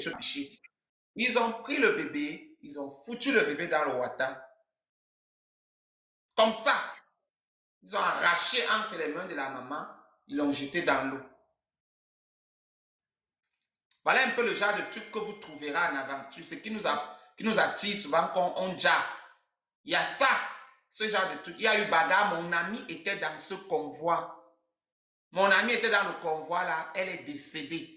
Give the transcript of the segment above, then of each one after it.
péché. Ils ont pris le bébé, ils ont foutu le bébé dans le water. Comme ça, ils ont arraché entre les mains de la maman, ils l'ont jeté dans l'eau. Voilà un peu le genre de truc que vous trouverez en aventure, ce qui nous attire souvent quand on jappe. Il y a ça, ce genre de truc. Il y a eu bagarre, mon ami était dans ce convoi. Mon ami était dans le convoi là, elle est décédée.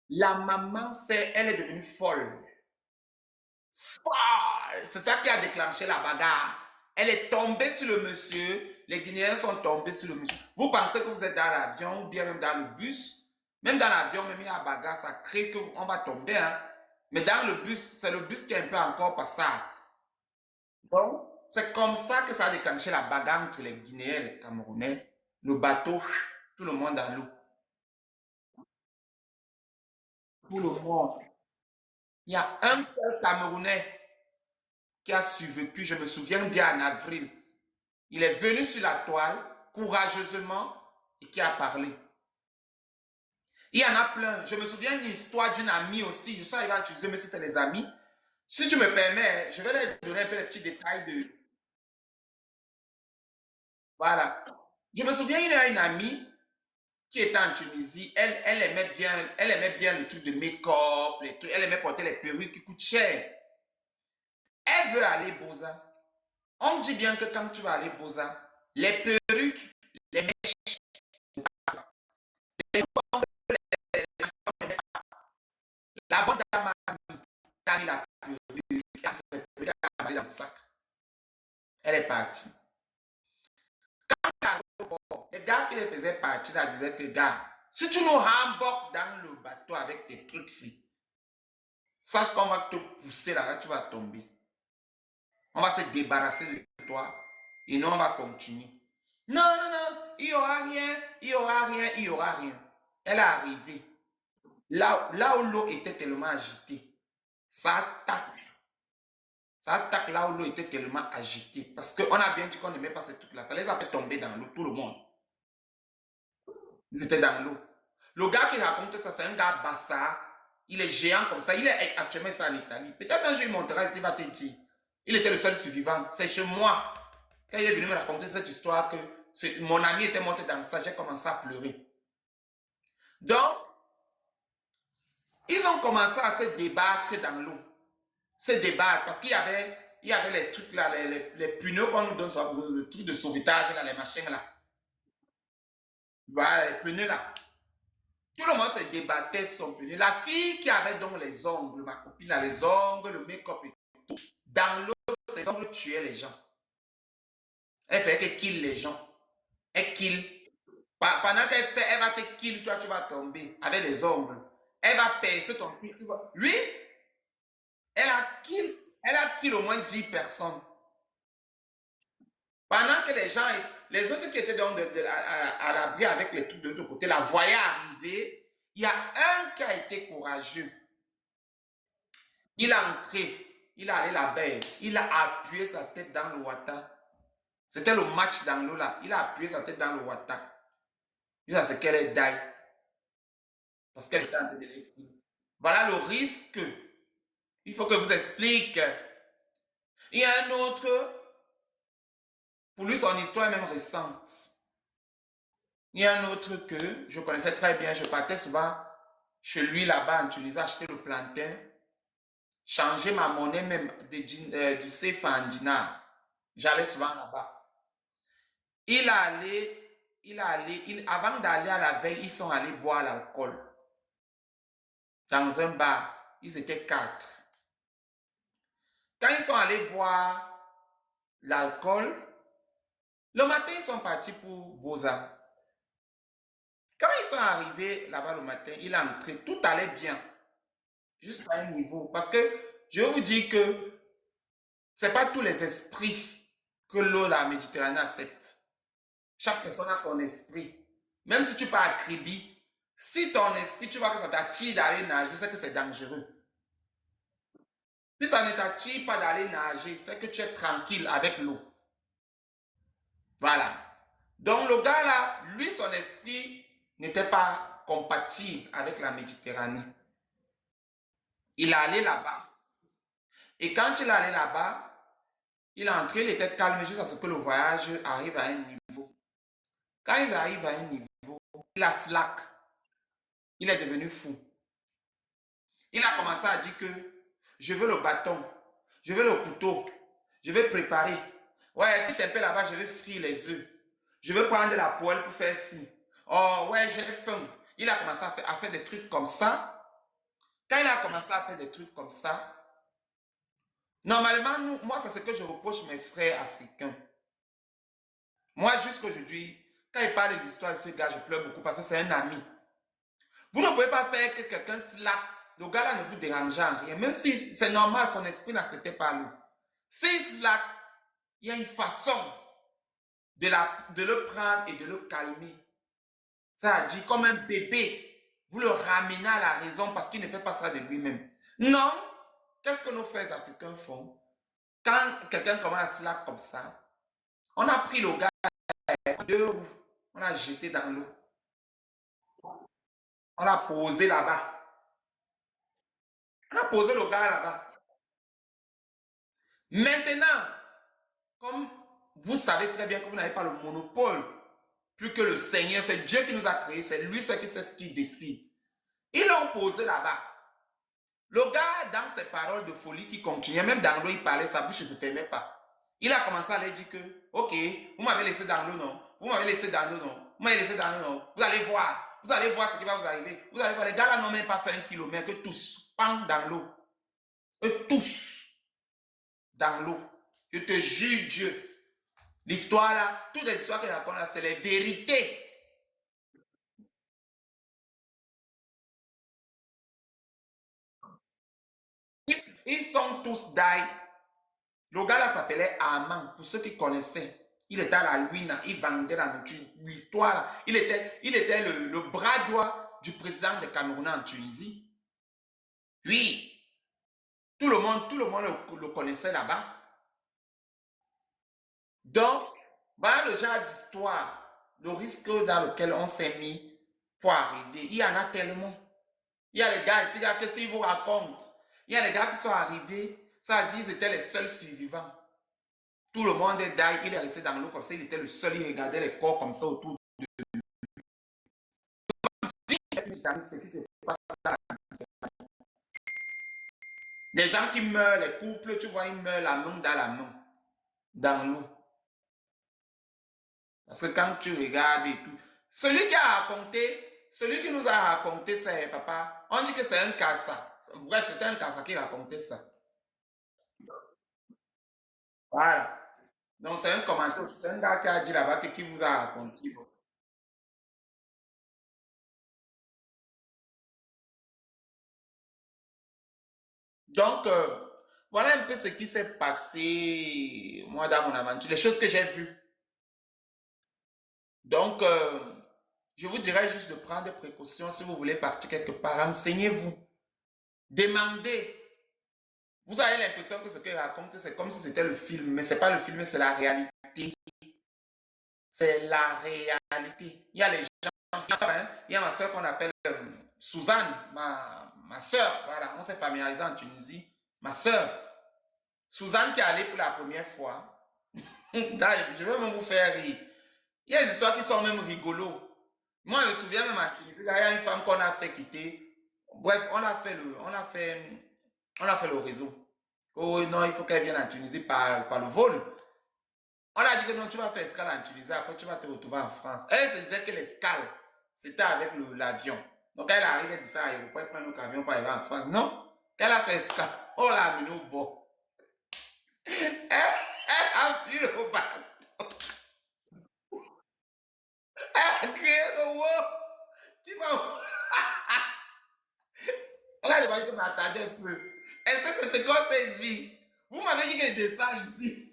La maman, elle est devenue folle. Folle! C'est ça qui a déclenché la bagarre. Elle est tombée sur le monsieur. Les Guinéens sont tombés sur le monsieur. Vous pensez que vous êtes dans l'avion ou bien même dans le bus. Même dans l'avion, même il y a la bagarre, ça crée qu'on va tomber. Hein. Mais dans le bus, c'est le bus qui est un peu encore passable. Donc, c'est comme ça que ça a déclenché la bagarre entre les Guinéens et les Camerounais. Le bateau, tout le monde dans l'eau. Tout le monde. Il y a un seul Camerounais qui a survécu, je me souviens bien en avril. Il est venu sur la toile, courageusement, et qui a parlé. Il y en a plein. Je me souviens d'une histoire d'une amie aussi. Je suis arrivé à utiliser, mais c'était les amis. Si tu me permets, je vais leur donner un peu les petits détails de... Voilà. Je me souviens, il y a une amie qui était en Tunisie. Elle aimait bien le truc de make-up, les trucs. Elle aimait porter les perruques qui coûtent cher. Elle veut aller Beaux-Arts. On dit bien que quand tu vas aller Beaux-Arts, les perruques, les mèches, la bonne dame a mis la perruque, elle a mis dans le sac. Elle est partie. Les gars qui les faisaient partir là disaient que, gars, si tu nous rembarques dans le bateau avec tes trucs-ci, sache qu'on va te pousser là, tu vas tomber. On va se débarrasser de toi et nous, on va continuer. Non, non, non, il n'y aura rien, il n'y aura rien, il n'y aura rien. Elle est arrivée. Là où l'eau était tellement agitée, ça attaque. Ça attaque là où l'eau était tellement agitée. Parce qu'on a bien dit qu'on n'aimait pas ces trucs-là. Ça les a fait tomber dans l'eau, tout le monde. Ils étaient dans l'eau. Le gars qui raconte ça, c'est un gars bassa. Il est géant comme ça. Il est actuellement ça en Italie. Peut-être un jour il montera ici, il va te dire. Il était le seul survivant. C'est chez moi. Quand il est venu me raconter cette histoire que mon ami était monté dans ça, j'ai commencé à pleurer. Donc, ils ont commencé à se débattre dans l'eau. Se débattre parce il y avait les trucs là, les pneus qu'on nous donne, le truc de sauvetage là, les machins là. Voilà, les pneus là. Tout le monde se débattait sur son pneu. La fille qui avait donc les ongles, ma copine a les ongles, le make-up et tout. Dans l'eau, ses ongles tuaient les gens. Elle fait qu'elle kill les gens. Elle kill. Pendant qu'elle fait, elle va te kill, toi tu vas tomber avec les ongles. Elle va percer ton pied. Oui, elle a kill au moins 10 personnes. Pendant que les autres qui étaient donc à l'abri avec les trucs de l'autre côté, la voyaient arriver, il y a un qui a été courageux. Il a entré, il a allé là-bas, il a appuyé sa tête dans le water. C'était le match dans l'eau là. Il a appuyé sa tête dans le water. Jusqu'à ce qu'elle ait die. Parce qu'elle était en train de l'électrique. Voilà le risque. Il faut que je vous explique. Il y a un autre, pour lui son histoire est même récente. Il y a un autre que je connaissais très bien. Je partais souvent chez lui là-bas en Tunisie, acheter le plantain, changer ma monnaie même du CFA en dinar. J'allais souvent là-bas. Il a allé, avant d'aller à la veille, ils sont allés boire l'alcool dans un bar. Ils étaient quatre. Quand ils sont allés boire l'alcool, le matin, ils sont partis pour Beaux-Arts. Quand ils sont arrivés là-bas le matin, il est entré, tout allait bien, jusqu'à un niveau. Parce que je vous dis que ce n'est pas tous les esprits que l'eau, la Méditerranée accepte. Chaque personne a son esprit. Même si tu pars à Kribi, si ton esprit, tu vois que ça t'attire d'aller nager, c'est que c'est dangereux. Si ça ne t'attire pas d'aller nager, c'est que tu es tranquille avec l'eau. Voilà. Donc le gars là, lui, son esprit n'était pas compatible avec la Méditerranée. Il est allé là-bas. Et quand il est allé là-bas, il est entré, il était calme jusqu'à ce que le voyage arrive à un niveau. Quand ils arrivent à un niveau, il a slack. Il est devenu fou. Il a commencé à dire que je veux le bâton, je veux le couteau, je vais préparer. Ouais, tout un peu là-bas, je vais frire les œufs. Je veux prendre la poêle pour faire ci. Oh, ouais, j'ai faim. Il a commencé à faire des trucs comme ça. Quand il a commencé à faire des trucs comme ça, normalement, moi, c'est ce que je reproche mes frères africains. Moi, jusqu'aujourd'hui, quand il parle de l'histoire de ce gars, je pleure beaucoup parce que c'est un ami. Vous ne pouvez pas faire que quelqu'un slack. Le gars là ne vous dérange en rien. Même si c'est normal, son esprit n'acceptait pas lui. S'il slack, il y a une façon de le prendre et de le calmer. Ça a dit comme un bébé. Vous le ramenez à la raison parce qu'il ne fait pas ça de lui-même. Non. Qu'est-ce que nos frères africains font? Quand quelqu'un commence à slack comme ça, on a pris le gars deux roues, on l'a jeté dans l'eau, on l'a posé là-bas. On a posé le gars là-bas. Maintenant, comme vous savez très bien que vous n'avez pas le monopole, plus que le Seigneur, c'est Dieu qui nous a créés, c'est lui qui sait ce qu'il décide. Ils l'ont posé là-bas. Le gars, dans ses paroles de folie qui continuaient, même dans l'eau, il parlait, sa bouche ne se fermait pas. Il a commencé à leur dire que, ok, vous m'avez laissé dans l'eau, non? Vous m'avez laissé dans l'eau, non? Vous m'avez laissé dans l'eau, non? Vous allez voir ce qui va vous arriver. Vous allez voir, les gars là n'ont même pas fait 1 kilomètre, que tous, pang dans l'eau. Eux tous dans l'eau. Je te jure, Dieu. L'histoire là, toutes les histoires qu'il raconte là, c'est les vérités. Ils sont tous die. Le gars là s'appelait Armand, pour ceux qui connaissaient. Il était à la ruine, il vendait la nourriture. L'histoire là, il était le bras droit du président de Cameroun en Tunisie. Oui, tout le monde le connaissait là-bas. Donc, voilà le genre d'histoire, le risque dans lequel on s'est mis pour arriver. Il y en a tellement. Il y a les gars ici, là, que s'ils vous racontent, il y a les gars qui sont arrivés, ça dit qu'ils étaient les seuls survivants. Tout le monde est d'ailleurs, il est resté dans l'eau comme ça, il était le seul, il regardait les corps comme ça autour de lui. Ce qui se passe dans la- Des gens qui meurent, les couples, tu vois, ils meurent la main dans la main, dans l'eau. Parce que quand tu regardes et tout, celui qui nous a raconté, c'est papa. On dit que c'est un Kassa. Bref, c'était un Kassa qui racontait ça. Voilà. Donc, c'est un commentaire, c'est un gars qui a dit là-bas que qui vous a raconté. Donc, voilà un peu ce qui s'est passé, moi, dans mon aventure, les choses que j'ai vues. Donc, je vous dirais juste de prendre des précautions si vous voulez partir quelque part. Renseignez-vous. Demandez. Vous avez l'impression que ce qu'il raconte, c'est comme si c'était le film, mais ce n'est pas le film, c'est la réalité. C'est la réalité. Il y a les gens, il y a ma soeur qu'on appelle Suzanne, ma soeur, voilà, on s'est familiarisé en Tunisie. Ma soeur, Suzanne qui est allée pour la première fois. Je vais même vous faire rire. Il y a des histoires qui sont même rigolos. Moi, je me souviens même en Tunisie, là, il y a une femme qu'on a fait quitter. Bref, on a fait le réseau. Oh non, il faut qu'elle vienne en Tunisie par le vol. On a dit que non, tu vas faire escale en Tunisie, après tu vas te retrouver en France. Elle se disait que l'escale, c'était avec l'avion. Donc elle arrive, elle dit ça à l'aéroport, elle prend notre avion pour arriver en France. Non, elle a fait escale. On l'a amenée au bord. Elle a pris le bateau. Elle a crié le wow. Qui m'a. Elle a demandé de m'attendre un peu. Est-ce que c'est ce qu'on s'est dit? Vous m'avez dit qu'elle descend ici.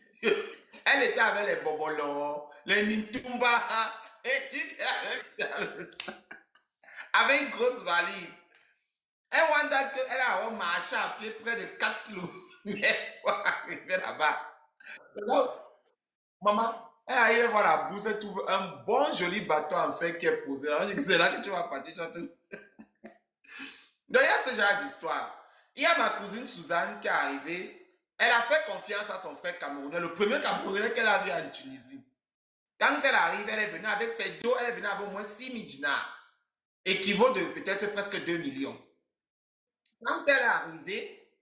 Elle était avec les bobolons, les Nintumba, et tu avec une grosse valise. Elle Wanda qu'elle a marché à pied près de 4 kilomètres pour arriver là-bas. Maman, Elle arrive voir la bourse, elle trouve un bon joli bateau en fer qui est posé là. C'est là que tu vas partir. Donc, il y a ce genre d'histoire. Il y a ma cousine Suzanne qui est arrivée. Elle a fait confiance à son frère camerounais, le premier camerounais qu'elle a vu en Tunisie. Quand elle arrive, elle est venue avec ses dos, elle est venue avec au moins 6 000 dinars, équivaut de peut-être presque 2 millions. Quand elle est arrivée,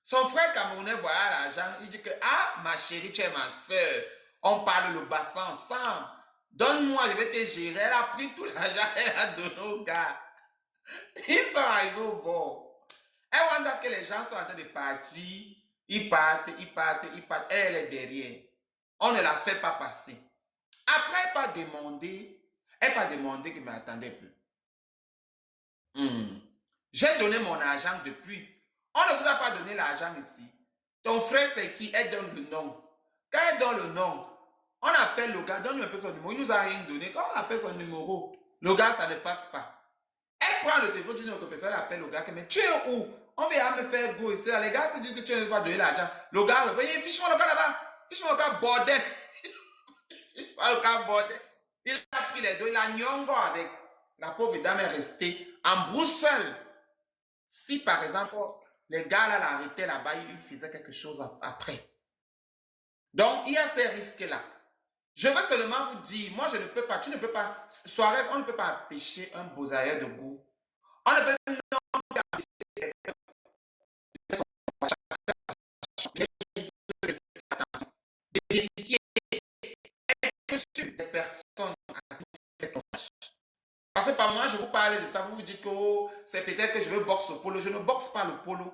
son frère camerounais voyait l'argent, il dit que, ah, ma chérie, tu es ma soeur, on parle le bassin ensemble, donne-moi, je vais te gérer. Elle a pris tout l'argent, elle a donné au gars. Ils sont arrivés au bord. Elle voit que les gens sont en train de partir, ils partent, ils partent, ils partent, elle est derrière. On ne la fait pas passer. Après, elle pas demandé que m'attendait plus. Hmm. J'ai donné mon argent depuis. On ne vous a pas donné l'argent ici. Ton frère, c'est qui? Elle donne le nom. Quand elle donne le nom, on appelle le gars, donne-lui un peu son numéro. Il nous a rien donné. Quand on appelle son numéro, le gars, ça ne passe pas. Elle prend le téléphone d'une autre personne, elle appelle le gars, mais tu es où? On vient me faire go ici. Les gars se disent que tu ne pas donné l'argent. Le gars, fiche-moi le gars là-bas. Fiche-moi le gars, bordel. Fiche-moi le gars, bordel. Il a pris les deux, il a nyongo avec. La pauvre dame est restée en brousse seule. Si par exemple, les gars là l'arrêtaient là-bas, ils faisaient quelque chose après. Donc, il y a ces risques-là. Je veux seulement vous dire, moi je ne peux pas, tu ne peux pas, Suarez, on ne peut pas empêcher un beaux-ailleurs de goût. On ne peut pas vérifier que sur les personnes à qui vous faites confiance. Parce que par moi, je vous parle de ça, vous vous dites que oh, c'est peut-être que je veux boxer le polo. Je ne boxe pas le polo.